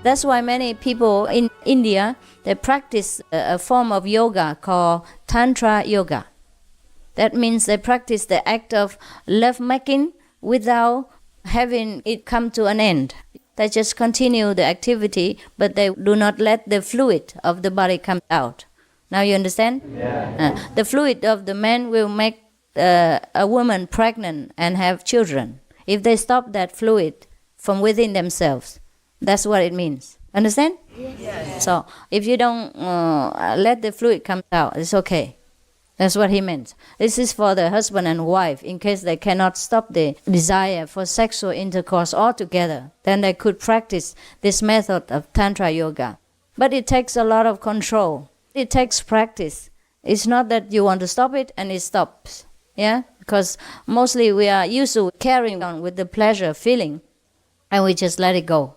That's why many people in India, they practice a form of yoga called Tantra Yoga. That means they practice the act of love-making without having it come to an end. They just continue the activity, but they do not let the fluid of the body come out. Now you understand? Yeah. The fluid of the man will make a woman pregnant and have children. If they stop that fluid from within themselves, that's what it means. Understand? Yes. So if you don't let the fluid come out, it's okay. That's what he meant. This is for the husband and wife, in case they cannot stop the desire for sexual intercourse altogether. Then they could practice this method of Tantra Yoga. But it takes a lot of control. It takes practice. It's not that you want to stop it and it stops. Yeah? Because mostly we are used to carrying on with the pleasure feeling and we just let it go.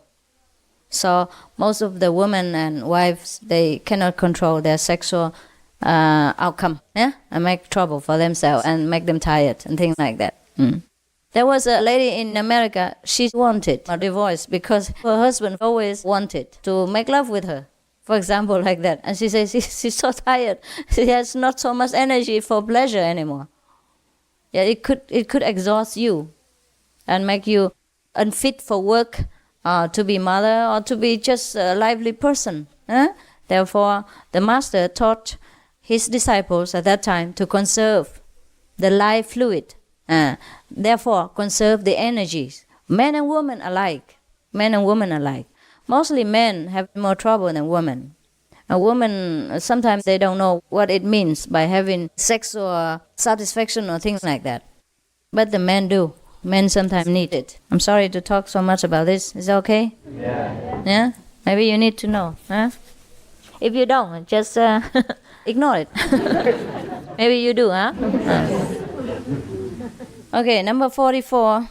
So most of the women and wives, they cannot control their sexual outcome, yeah, and make trouble for themselves and make them tired and things like that. There was a lady in America, she wanted a divorce because her husband always wanted to make love with her, for example, like that. And she says she's so tired, she has not so much energy for pleasure anymore. Yeah, it could exhaust you and make you unfit for work, to be mother or to be just a lively person. Therefore, the master taught his disciples at that time to conserve the life fluid. Therefore, conserve the energies. Men and women alike. Men and women alike. Mostly men have more trouble than women. A woman, sometimes they don't know what it means by having sexual satisfaction or things like that. But the men do. Men sometimes need it. I'm sorry to talk so much about this. Is that okay? Yeah. Yeah? Maybe you need to know. Huh? If you don't, just ignore it. Maybe you do, huh? Okay, number 44.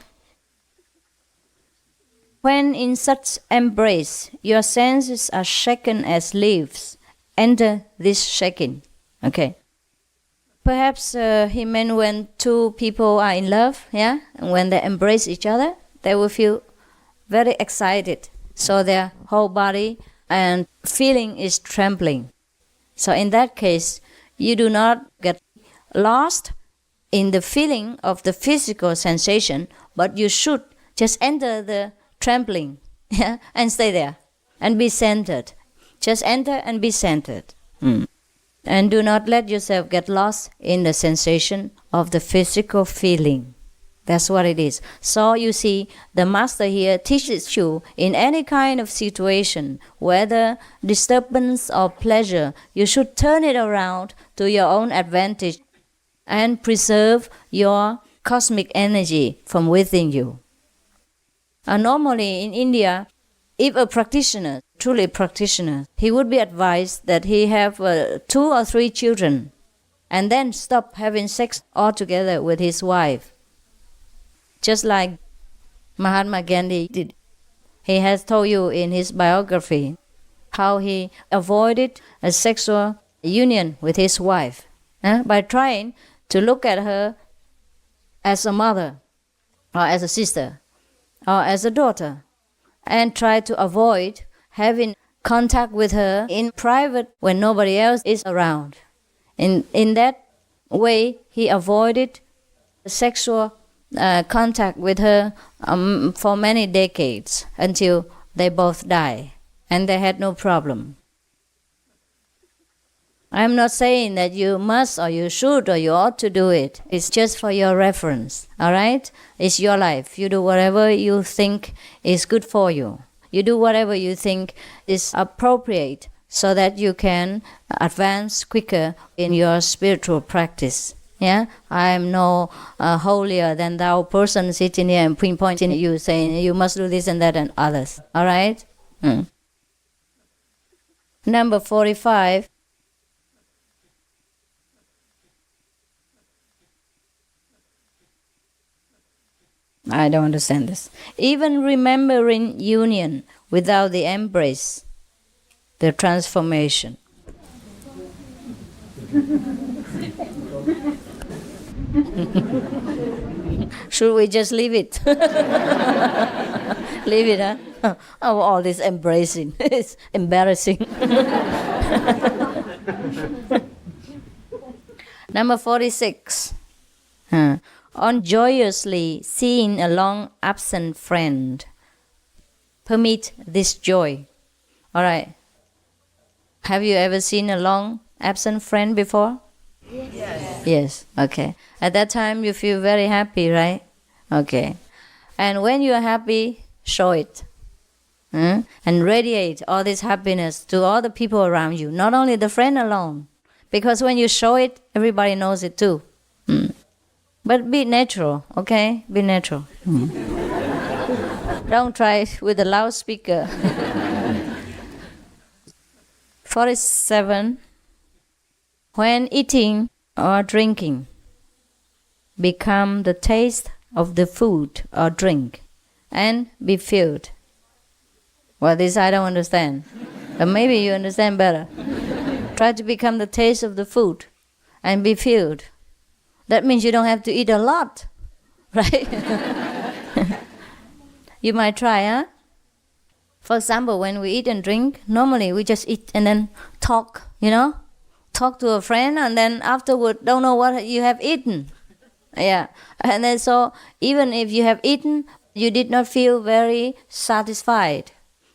When in such embrace, your senses are shaken as leaves. Enter this shaking. Okay. Perhaps he meant when two people are in love, yeah, and when they embrace each other, they will feel very excited. So their whole body and feeling is trembling. So in that case, you do not get lost in the feeling of the physical sensation, but you should just enter the trembling, yeah, and stay there and be centered. Just enter and be centered. And do not let yourself get lost in the sensation of the physical feeling. That's what it is. So you see, the master here teaches you in any kind of situation, whether disturbance or pleasure, you should turn it around to your own advantage and preserve your cosmic energy from within you. Normally in India, if a practitioner, truly practitioner, he would be advised that he have 2 or 3 children and then stop having sex altogether with his wife. Just like Mahatma Gandhi did. He has told you in his biography how he avoided a sexual union with his wife by trying to look at her as a mother or as a sister or as a daughter, and try to avoid having contact with her in private when nobody else is around. In that way, he avoided sexual contact with her for many decades until they both died, and they had no problem. I'm not saying that you must or you should or you ought to do it. It's just for your reference, all right? It's your life. You do whatever you think is good for you. You do whatever you think is appropriate so that you can advance quicker in your spiritual practice. Yeah, I am no holier than thou person sitting here and pinpointing you, saying you must do this and that and others. All right? Number 45. I don't understand this. Even remembering union without the embrace, the transformation. Should we just leave it? Leave it, huh? Oh, all this embracing. It's embarrassing. Number 46. On joyously seeing a long absent friend. Permit this joy. All right. Have you ever seen a long absent friend before? Yes. Yes, okay. At that time you feel very happy, right? Okay. And when you are happy, show it. And radiate all this happiness to all the people around you, not only the friend alone. Because when you show it, everybody knows it too. But be natural, okay? Be natural. Don't try it with a loudspeaker. 47. When eating or drinking, become the taste of the food or drink and be filled. Well, this I don't understand. But maybe you understand better. Try to become the taste of the food and be filled. That means you don't have to eat a lot, right? You might try, huh? For example, when we eat and drink, normally we just eat and then talk, talk to a friend, and then afterward don't know what you have eaten. Yeah. And then so even if you have eaten, you did not feel very satisfied.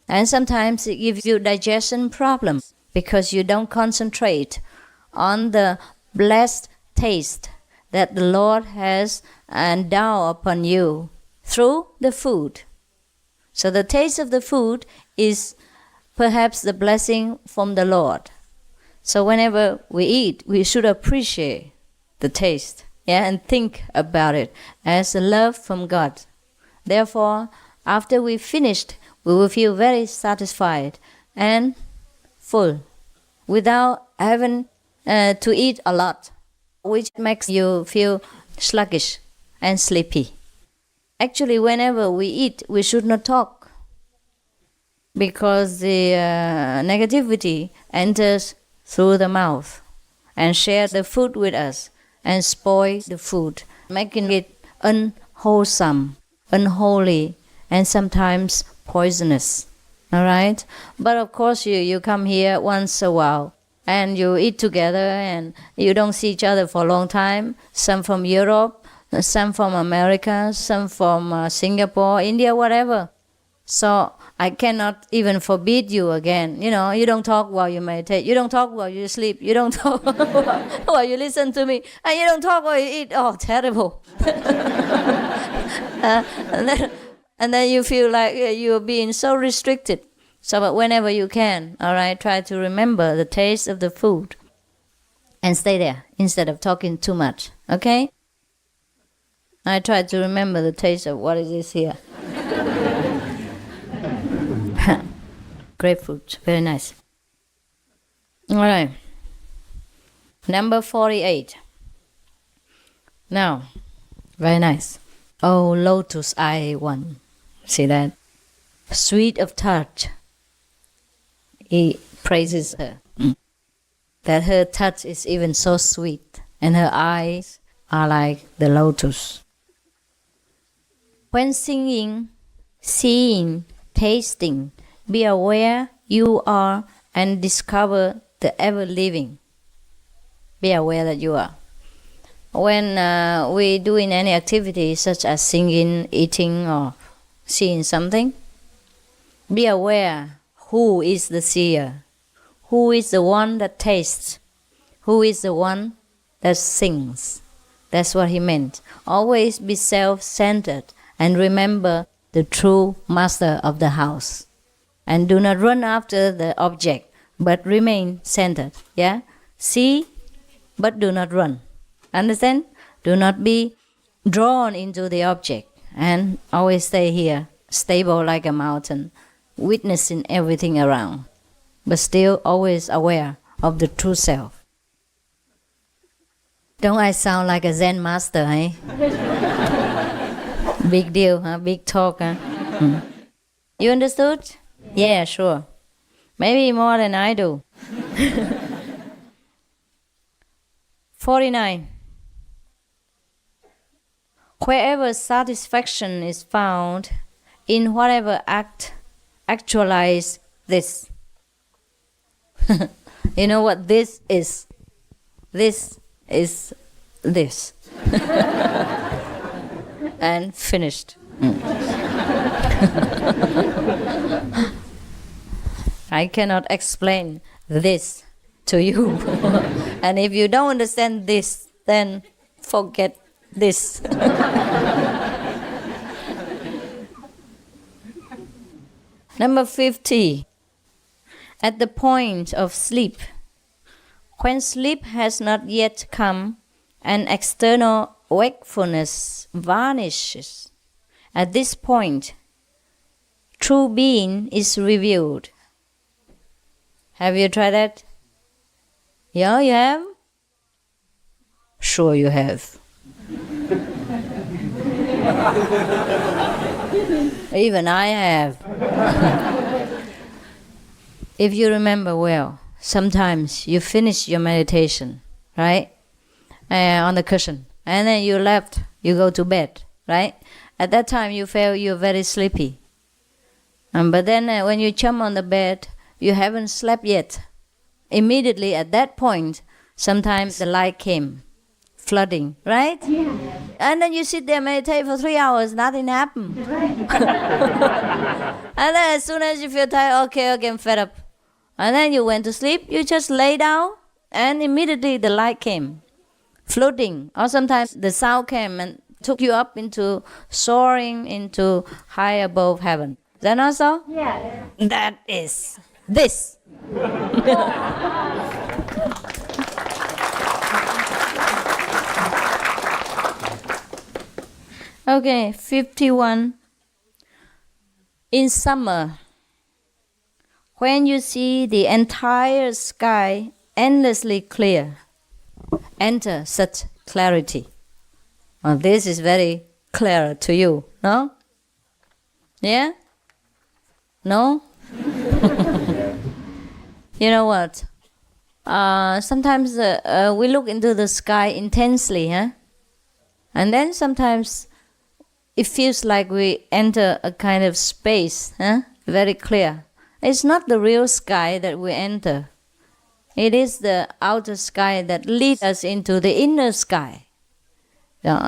And sometimes it gives you digestion problems because you don't concentrate on the blessed taste that the Lord has endowed upon you through the food. So the taste of the food is perhaps the blessing from the Lord. So whenever we eat, we should appreciate the taste, and think about it as a love from God. Therefore, after we finished, we will feel very satisfied and full without having to eat a lot, which makes you feel sluggish and sleepy. Actually, whenever we eat, we should not talk because the negativity enters through the mouth and shares the food with us and spoils the food, making it unwholesome, unholy, and sometimes poisonous. All right? But of course, you come here once a while and you eat together and you don't see each other for a long time. Some from Europe, some from America, some from Singapore, India, whatever. So I cannot even forbid you again. You don't talk while you meditate. You don't talk while you sleep. You don't talk while you listen to me. And you don't talk while you eat. Oh, terrible. And then you feel like you're being so restricted. So but whenever you can, all right, try to remember the taste of the food and stay there instead of talking too much, okay? I try to remember the taste of what is this here. Grapefruit, very nice. All right. Number 48. Now, very nice. Oh, lotus eye one. See that? Sweet of touch. He praises her. That her touch is even so sweet, and her eyes are like the lotus. When singing, seeing, tasting, be aware you are and discover the ever-living. Be aware that you are. When we doing any activity such as singing, eating, or seeing something, be aware who is the seer, who is the one that tastes, who is the one that sings. That's what he meant. Always be self-centered and remember the true master of the house. And do not run after the object, but remain centered. Yeah? See, but do not run. Understand? Do not be drawn into the object and always stay here, stable like a mountain, witnessing everything around. but still always aware of the true self. Don't I sound like a Zen master, eh? Big deal, huh? Big talk, huh? You understood? Yeah, sure. Maybe more than I do. 49. Wherever satisfaction is found, in whatever act, actualize this. You know what this is? This is this. And finished. I cannot explain this to you. And if you don't understand this, then forget this. Number 50. At the point of sleep, when sleep has not yet come and external wakefulness vanishes, at this point, true being is revealed. Have you tried that? Yeah, you have? Sure you have. Even I have. If you remember well, sometimes you finish your meditation, right? On the cushion. And then you left, you go to bed, right? At that time you feel you're very sleepy. But then when you jump on the bed, you haven't slept yet. Immediately at that point, sometimes the light came, flooding, right? Yeah. And then you sit there and meditate for 3 hours, nothing happened. And then as soon as you feel tired, okay, I'm fed up. And then you went to sleep, you just lay down, and immediately the light came, floating. Or sometimes the sound came and took you up into soaring into high above heaven. Is that not so? Yeah. That is this. Okay, 51. In summer, when you see the entire sky endlessly clear, enter such clarity. Well, this is very clear to you, no? Yeah? No? You know what? Sometimes we look into the sky intensely, huh? And then sometimes it feels like we enter a kind of space, huh? Very clear. It's not the real sky that we enter. It is the outer sky that leads us into the inner sky.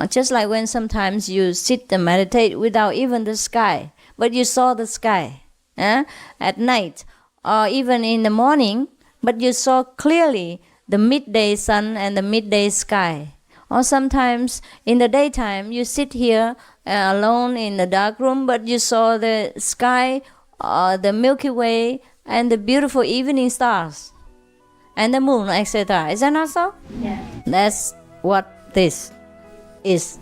Just like when sometimes you sit and meditate without even the sky, but you saw the sky at night or even in the morning, but you saw clearly the midday sun and the midday sky. Or sometimes in the daytime you sit here alone in the dark room, but you saw the sky, the Milky Way, and the beautiful evening stars, and the moon, etc. Is that not so? Yeah. That's what this is.